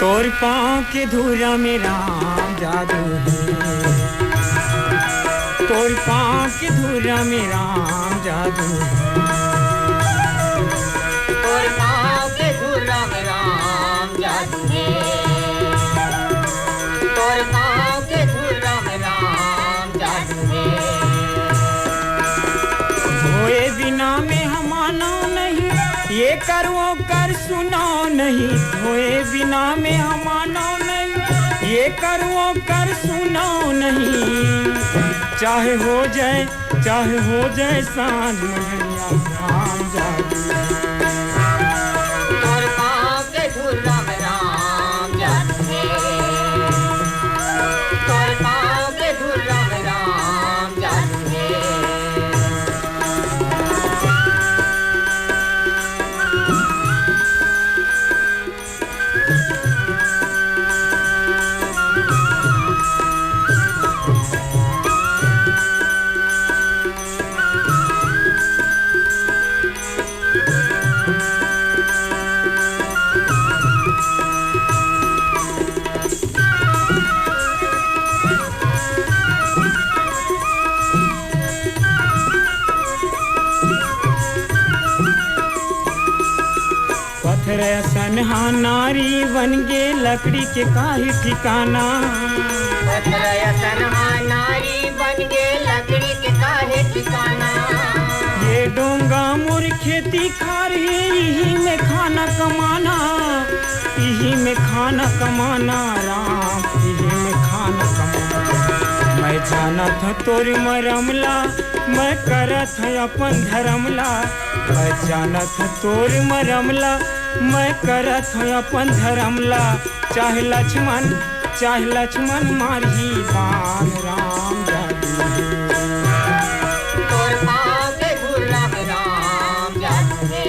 तोर पाँव के धूरा में राम जादू है, तोर पाँव के धूरा में राम जादू है, तोर पाँव के धूरा में राम जादू है, तोर पाँव के धूरा में राम जादू है। धोए बिना में हम मानो नहीं, ये कर वो कर सुनाओ नहीं, धोए बिना में हम मानो नहीं, ये कर वो कर सुनाओ नहीं। चाहे हो जाए सांझ मंझनिया राम जादू है, तोर पाँव के धूरा में राम जादू है, तोर पाँव के धूरा में राम जादू है। पत्थर सनहा नारी बन गे लकड़ी के काहे ठिकाना, पत्थर सनहा नारी बन गे लकड़ी के काहे ठिकाना। ये डोंगा मोर खेती खारी यही में खाना कमाना, यही में खाना कमाना राम, यही में खाना कमाना। मैं जाना था तोरी मरमला, मैं करत है अपन धर्मला, मैं जाना था तोरी मरमला, मैं करत हूँ अपन धर्मला। चाहे लक्ष्मण मारही बाण राम जादू है, तोर पाँव के धूरा में राम जादू है,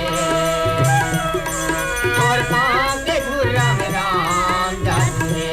तोर पाँव के धूरा में राम जादू है।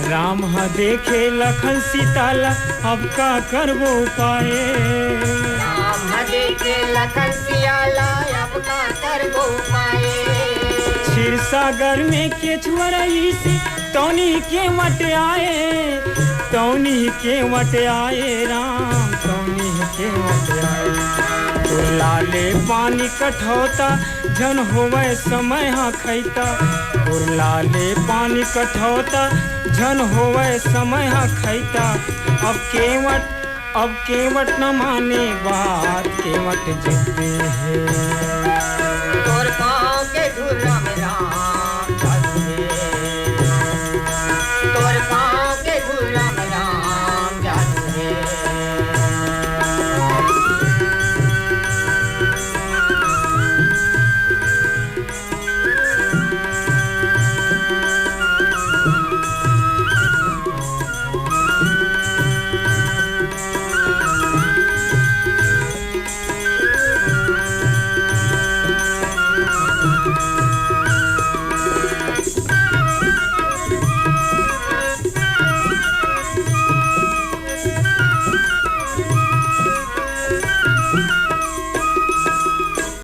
राम हा देखे लखन सीताला, अब का करबो पाए, राम देखे लखन सियाला, अब का करबो पाए। क्षीर सागर में केचुआ रही सी, तौनी के मट आए, तौनी के मट आए राम, तौनी के मट आए। तो लाले पानी कठौता जन होवे समय हा खैता, और लाले पानी कठौता जन होवे समय हा खैता। अब केवट न माने बात, केवट जिद्दी है, तोर पाँव के धूरा में राम जादू है, तोर पाँव के धूरा में राम जादू है।